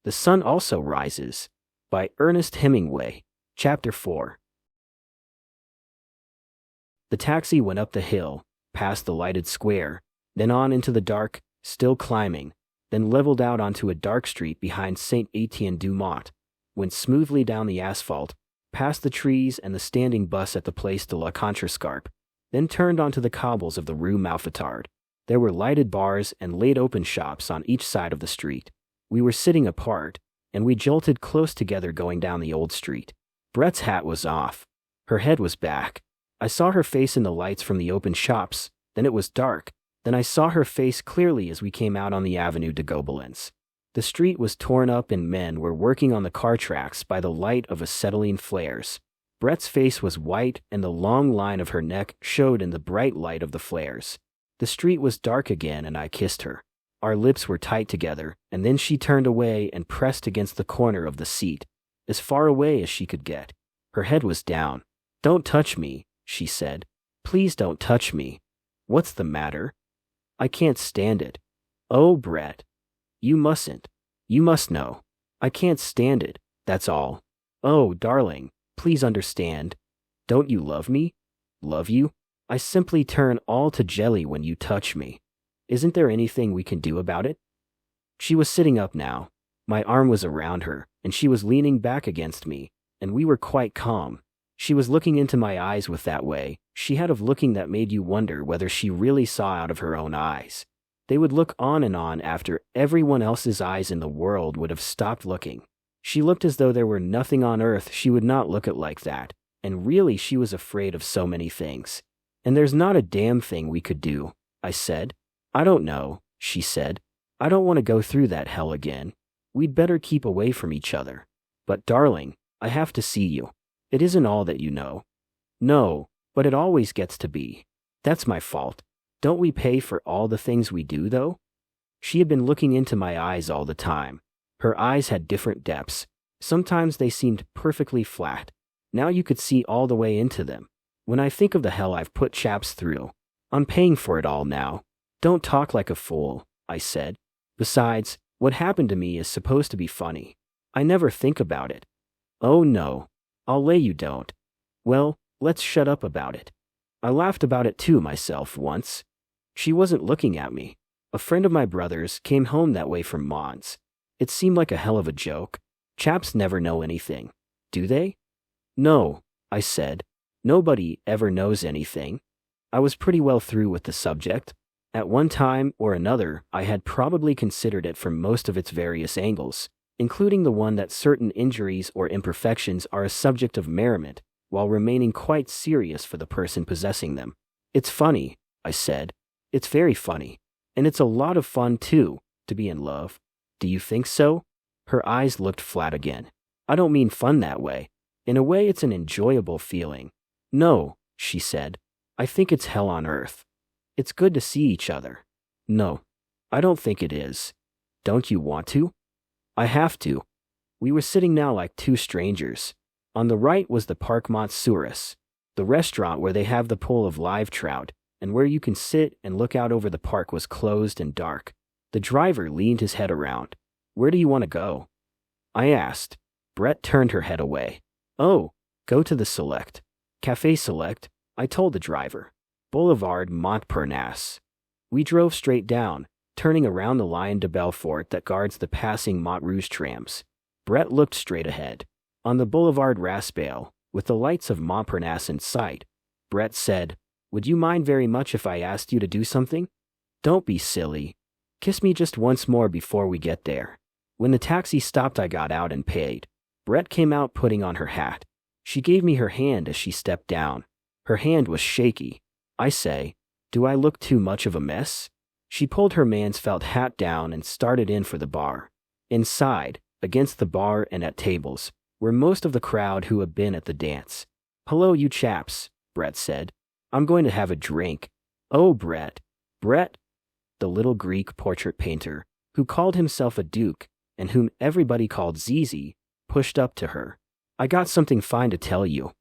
The Sun Also Rises, by Ernest Hemingway, Chapter 4. The taxi went up the hill, past the lighted square, then on into the dark, still climbing, then leveled out onto a dark street behind Saint Etienne du Mont, went smoothly down the asphalt, past the trees and the standing bus at the Place de la Contrescarpe, then turned onto the cobbles of the Rue Malfatard. There were lighted bars and late-open shops on each side of the street. We were sitting apart, and we jolted close together going down the old street. Brett's hat was off. Her head was back. I saw her face in the lights from the open shops, then it was dark. Then I saw her face clearly as we came out on the Avenue de Gobelins. The street was torn up and men were working on the car tracks by the light of acetylene flares. Brett's face was white and the long line of her neck showed in the bright light of the flares. The street was dark again and I kissed her. Our lips were tight together, and then she turned away and pressed against the corner of the seat, as far away as she could get. Her head was down. "Don't touch me," she said. "Please don't touch me." "What's the matter?" "I can't stand it." "Oh, Brett. You mustn't. You must know. I can't stand it, that's all." "Oh, darling, please understand. Don't you love me?" "Love you? I simply turn all to jelly when you touch me. Isn't there anything we can do about it?" She was sitting up now. My arm was around her, and she was leaning back against me, and we were quite calm. She was looking into my eyes with that way she had of looking that made you wonder whether she really saw out of her own eyes. They would look on and on after everyone else's eyes in the world would have stopped looking. She looked as though there were nothing on earth she would not look at like that, and really she was afraid of so many things. "And there's not a damn thing we could do," I said. "I don't know," she said. "I don't want to go through that hell again. We'd better keep away from each other. But darling, I have to see you. It isn't all that you know." "No, but it always gets to be. That's my fault. Don't we pay for all the things we do, though?" She had been looking into my eyes all the time. Her eyes had different depths. Sometimes they seemed perfectly flat. Now you could see all the way into them. When I think of the hell I've put chaps through, I'm paying for it all now. "Don't talk like a fool," I said. "Besides, what happened to me is supposed to be funny. I never think about it." "Oh no, I'll lay you don't." "Well, let's shut up about it. I laughed about it too myself once." She wasn't looking at me. A friend of my brother's came home that way from Mons. It seemed like a hell of a joke. Chaps never know anything, do they? "No," I said. "Nobody ever knows anything." I was pretty well through with the subject. At one time or another, I had probably considered it from most of its various angles, including the one that certain injuries or imperfections are a subject of merriment, while remaining quite serious for the person possessing them. "It's funny," I said. "It's very funny. And it's a lot of fun, too, to be in love." "Do you think so?" Her eyes looked flat again. "I don't mean fun that way. In a way, it's an enjoyable feeling." "No," she said. "I think it's hell on earth. It's good to see each other." "No, I don't think it is. Don't you want to?" "I have to." We were sitting now like two strangers. On the right was the Parc Montsouris, the restaurant where they have the pull of live trout, and where you can sit and look out over the park was closed and dark. The driver leaned his head around. "Where do you want to go?" I asked. Brett turned her head away. "Oh, go to the Select. Café Select," I told the driver. "Boulevard Montparnasse." We drove straight down, turning around the Lion de Belfort that guards the passing Montrouge trams. Brett looked straight ahead. On the Boulevard Raspail, with the lights of Montparnasse in sight, Brett said, "Would you mind very much if I asked you to do something?" "Don't be silly. Kiss me just once more before we get there." When the taxi stopped, I got out and paid. Brett came out putting on her hat. She gave me her hand as she stepped down. Her hand was shaky. I say, "Do I look too much of a mess?" She pulled her man's felt hat down and started in for the bar. Inside, against the bar and at tables, were most of the crowd who had been at the dance. "Hello, you chaps," Brett said. "I'm going to have a drink." "Oh, Brett." Brett, the little Greek portrait painter, who called himself a duke and whom everybody called Zizi, pushed up to her. "I got something fine to tell you."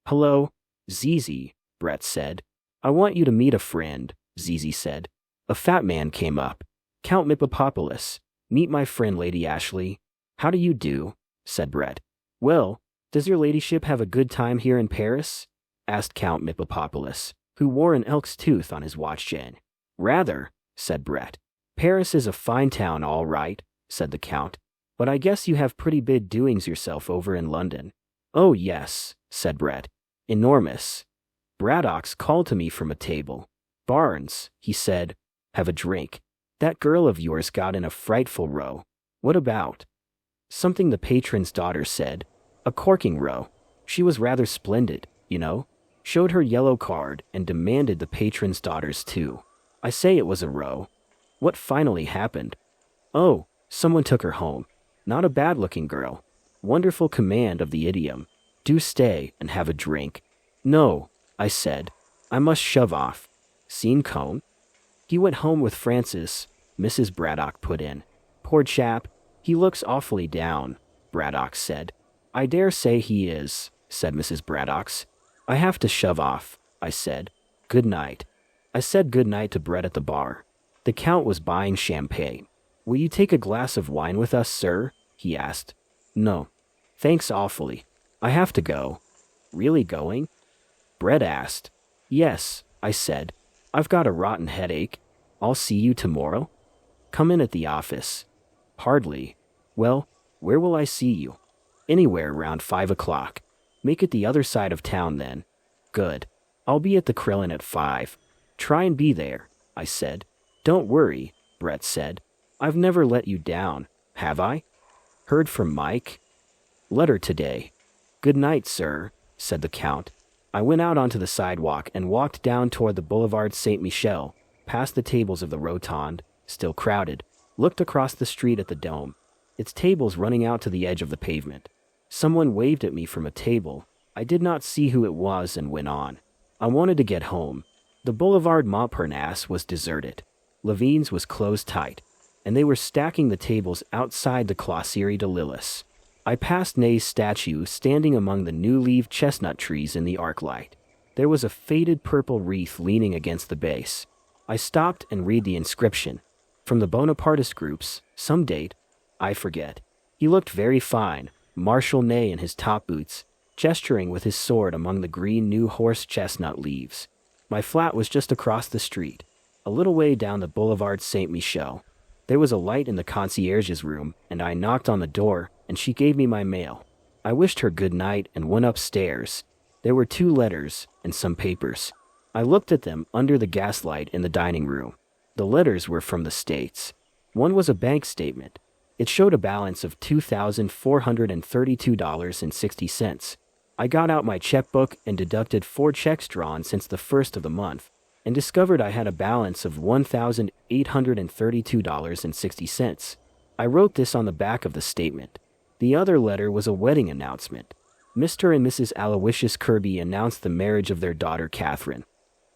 "Hello, Zizi," Brett said. "I want you to meet a friend," Zizi said. A fat man came up. "Count Mippopoulos, meet my friend Lady Ashley." How do you do? Said Brett. Well, does your ladyship have a good time here in Paris? Asked Count Mippopopoulos, who wore an elk's tooth on his watch chain. Rather, said Brett. Paris is a fine town, all right, said the Count, but I guess you have pretty big doings yourself over in London. Oh, yes, said Brett. Enormous. Braddock's called to me from a table. Barnes, he said, have a drink. That girl of yours got in a frightful row. What about? Something the patron's daughter said. A corking row. She was rather splendid, you know. Showed her yellow card and demanded the patron's daughter's too. I say it was a row. What finally happened? Oh, someone took her home. Not a bad-looking girl. Wonderful command of the idiom. Do stay and have a drink. No, I said. I must shove off. Seen Cone? He went home with Francis, Mrs. Braddock put in. Poor chap, he looks awfully down, Braddock said. I dare say he is, said Mrs. Braddock's. I have to shove off, I said. Good night. I said good night to Brett at the bar. The Count was buying champagne. Will you take a glass of wine with us, sir? He asked. No. Thanks awfully. I have to go. Really going? Brett asked. Yes, I said. I've got a rotten headache. I'll see you tomorrow. Come in at the office. Hardly. Well, where will I see you? Anywhere around 5 o'clock. Make it the other side of town then. Good. I'll be at the Krillin at 5. Try and be there, I said. Don't worry, Brett said. I've never let you down, have I? Heard from Mike? Letter today. Good night, sir, said the Count. I went out onto the sidewalk and walked down toward the Boulevard Saint-Michel, past the tables of the Rotonde, still crowded, looked across the street at the Dome, its tables running out to the edge of the pavement. Someone waved at me from a table. I did not see who it was and went on. I wanted to get home. The Boulevard Montparnasse was deserted. Levine's was closed tight, and they were stacking the tables outside the Closerie de Lillis. I passed Ney's statue standing among the new-leaved chestnut trees in the arc light. There was a faded purple wreath leaning against the base. I stopped and read the inscription. From the Bonapartist groups, some date, I forget. He looked very fine, Marshal Ney in his top boots, gesturing with his sword among the green new horse chestnut leaves. My flat was just across the street, a little way down the Boulevard Saint-Michel. There was a light in the concierge's room, and I knocked on the door, and she gave me my mail. I wished her good night and went upstairs. There were 2 letters and some papers. I looked at them under the gaslight in the dining room. The letters were from the States. One was a bank statement. It showed a balance of $2,432.60. I got out my checkbook and deducted 4 checks drawn since the first of the month, and discovered I had a balance of $1,832.60. I wrote this on the back of the statement. The other letter was a wedding announcement. Mr. and Mrs. Aloysius Kirby announced the marriage of their daughter Catherine.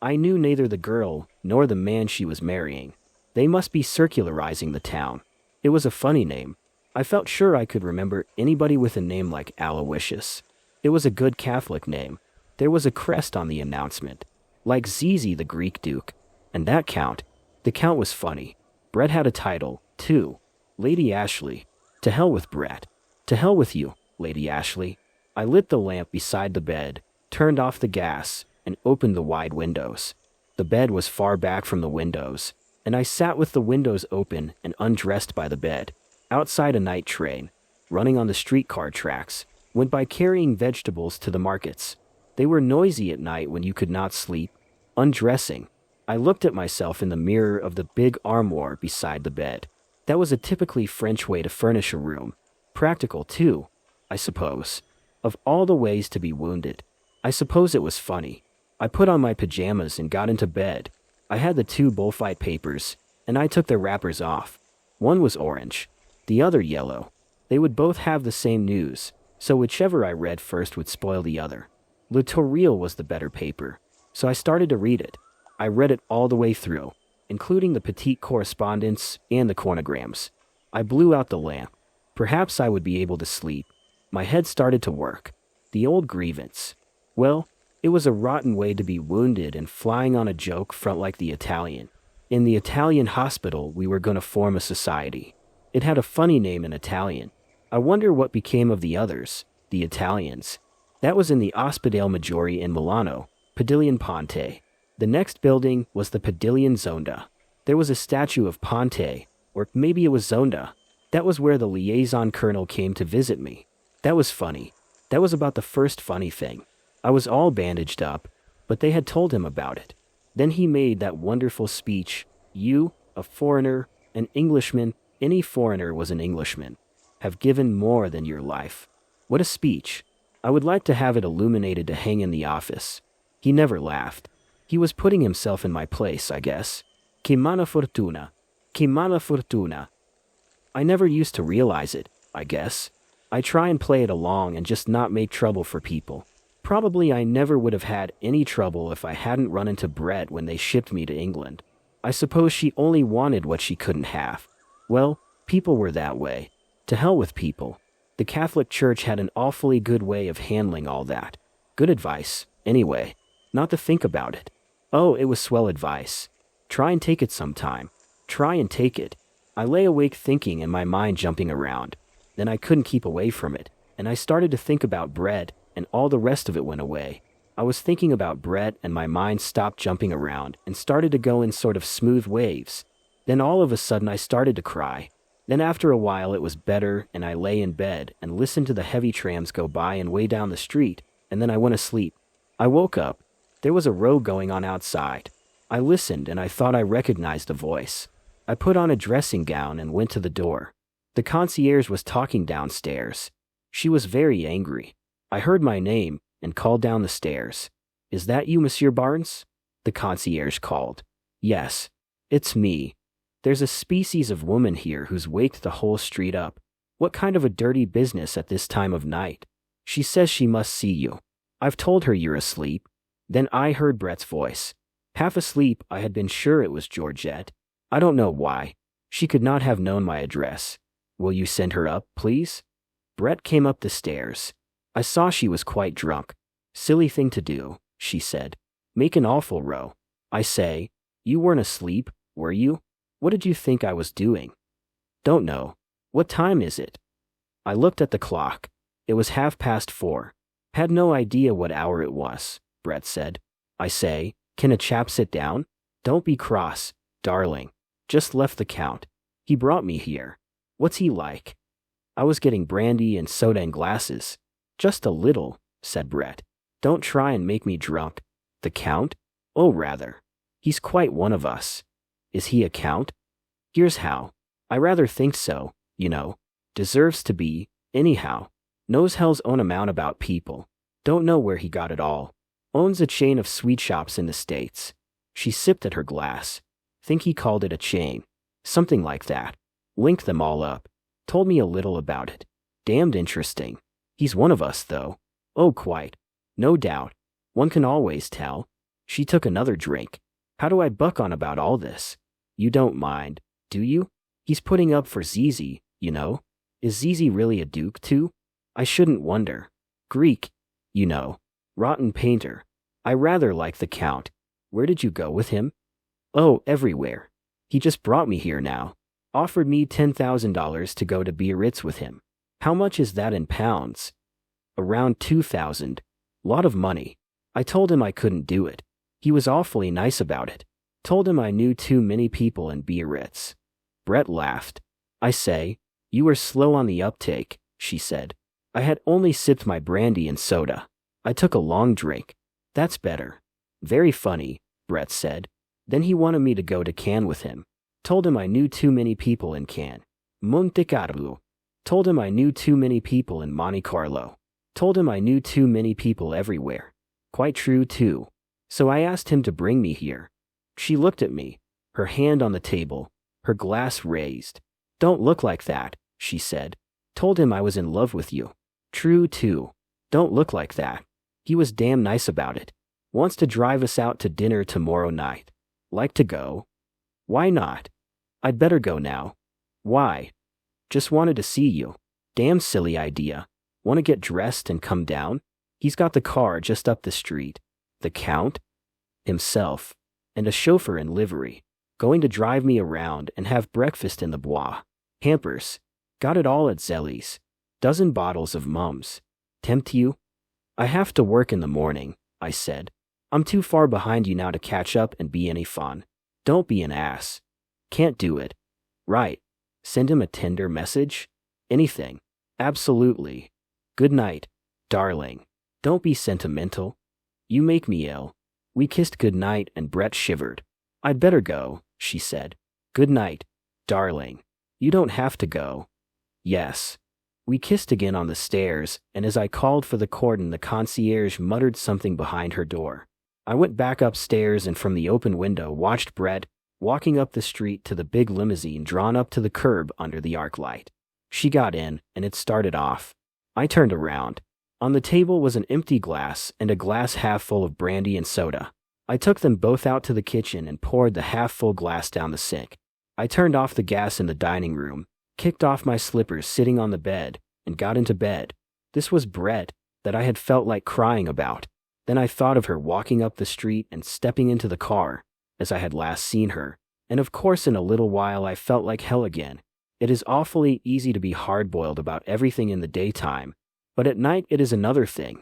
I knew neither the girl nor the man she was marrying. They must be circularizing the town. It was a funny name. I felt sure I could remember anybody with a name like Aloysius. It was a good Catholic name. There was a crest on the announcement, like Zizi the Greek Duke. And that Count, the Count was funny. Brett had a title, too. Lady Ashley. To hell with Brett. To hell with you, Lady Ashley. I lit the lamp beside the bed, turned off the gas, and opened the wide windows. The bed was far back from the windows, and I sat with the windows open and undressed by the bed. Outside a night train, running on the streetcar tracks, went by carrying vegetables to the markets. They were noisy at night when you could not sleep. Undressing, I looked at myself in the mirror of the big armoire beside the bed. That was a typically French way to furnish a room. Practical, too, I suppose. Of all the ways to be wounded, I suppose it was funny. I put on my pajamas and got into bed. I had the 2 bullfight papers, and I took their wrappers off. One was orange, the other yellow. They would both have the same news, so whichever I read first would spoil the other. Le Tourille was the better paper, so I started to read it. I read it all the way through, including the petite correspondence and the cornograms. I blew out the lamp. Perhaps I would be able to sleep. My head started to work. The old grievance. Well, it was a rotten way to be wounded and flying on a joke front like the Italian. In the Italian hospital, we were going to form a society. It had a funny name in Italian. I wonder what became of the others, the Italians. That was in the Ospedale Maggiore in Milano, Padiglione Ponte. The next building was the Padiglione Zonda. There was a statue of Ponte, or maybe it was Zonda. That was where the liaison colonel came to visit me. That was funny. That was about the first funny thing. I was all bandaged up, but they had told him about it. Then he made that wonderful speech. You, a foreigner, an Englishman, any foreigner was an Englishman, have given more than your life. What a speech. I would like to have it illuminated to hang in the office. He never laughed. He was putting himself in my place, I guess. Che mala fortuna. Che mala fortuna. I never used to realize it, I guess. I try and play it along and just not make trouble for people. Probably I never would have had any trouble if I hadn't run into Brett when they shipped me to England. I suppose she only wanted what she couldn't have. Well, people were that way. To hell with people. The Catholic Church had an awfully good way of handling all that. Good advice, anyway. Not to think about it. Oh, it was swell advice. Try and take it sometime. Try and take it. I lay awake thinking and my mind jumping around. Then I couldn't keep away from it, and I started to think about Brett, and all the rest of it went away. I was thinking about Brett and my mind stopped jumping around and started to go in sort of smooth waves. Then all of a sudden I started to cry. Then after a while it was better and I lay in bed and listened to the heavy trams go by and way down the street, and then I went asleep. I woke up. There was a row going on outside. I listened and I thought I recognized a voice. I put on a dressing gown and went to the door. The concierge was talking downstairs. She was very angry. I heard my name and called down the stairs. Is that you, Monsieur Barnes? The concierge called. Yes, it's me. There's a species of woman here who's waked the whole street up. What kind of a dirty business at this time of night? She says she must see you. I've told her you're asleep. Then I heard Brett's voice. Half asleep, I had been sure it was Georgette. I don't know why. She could not have known my address. Will you send her up, please? Brett came up the stairs. I saw she was quite drunk. Silly thing to do, she said. Make an awful row. I say, you weren't asleep, were you? What did you think I was doing? Don't know. What time is it? I looked at the clock. It was 4:30. Had no idea what hour it was, Brett said. I say, can a chap sit down? Don't be cross, darling. Just left the Count. He brought me here. What's he like? I was getting brandy and soda and glasses. Just a little, said Brett. Don't try and make me drunk. The Count? Oh, rather. He's quite one of us. Is he a count? Here's how. I rather think so, you know. Deserves to be, anyhow. Knows hell's own amount about people. Don't know where he got it all. Owns a chain of sweet shops in the States. She sipped at her glass. Think he called it a chain. Something like that. Linked them all up. Told me a little about it. Damned interesting. He's one of us, though. Oh, quite. No doubt. One can always tell. She took another drink. How do I buck on about all this? You don't mind, do you? He's putting up for Zizi, you know. Is Zizi really a duke, too? I shouldn't wonder. Greek, you know. Rotten painter. I rather like the Count. Where did you go with him? Oh, everywhere. He just brought me here now. Offered me $10,000 to go to Biarritz with him. How much is that in pounds? Around 2,000. Lot of money. I told him I couldn't do it. He was awfully nice about it. Told him I knew too many people in Biarritz. Brett laughed. I say, you were slow on the uptake, she said. I had only sipped my brandy and soda. I took a long drink. That's better. Very funny, Brett said. Then he wanted me to go to Cannes with him. Told him I knew too many people in Cannes. Monte Carlo. Told him I knew too many people in Monte Carlo. Told him I knew too many people everywhere. Quite true, too. So I asked him to bring me here. She looked at me, her hand on the table, her glass raised. Don't look like that, she said. Told him I was in love with you. True, too. Don't look like that. He was damn nice about it. Wants to drive us out to dinner tomorrow night. Like to go? Why not? I'd better go now. Why? Just wanted to see you. Damn silly idea. Want to get dressed and come down? He's got the car just up the street. The Count? Himself. And a chauffeur in livery. Going to drive me around and have breakfast in the Bois. Hampers. Got it all at Zelli's. Dozen bottles of Mums. Tempt you? I have to work in the morning, I said. I'm too far behind you now to catch up and be any fun. Don't be an ass. Can't do it. Right. Send him a tender message? Anything. Absolutely. Good night, darling. Don't be sentimental. You make me ill. We kissed good night and Brett shivered. I'd better go, she said. Good night, darling. You don't have to go. Yes. We kissed again on the stairs, and as I called for the cordon, the concierge muttered something behind her door. I went back upstairs and from the open window watched Brett walking up the street to the big limousine drawn up to the curb under the arc light. She got in, and it started off. I turned around. On the table was an empty glass and a glass half full of brandy and soda. I took them both out to the kitchen and poured the half-full glass down the sink. I turned off the gas in the dining room, kicked off my slippers sitting on the bed, and got into bed. This was Brett that I had felt like crying about. Then I thought of her walking up the street and stepping into the car, as I had last seen her, and of course in a little while I felt like hell again. It is awfully easy to be hard-boiled about everything in the daytime, but at night it is another thing.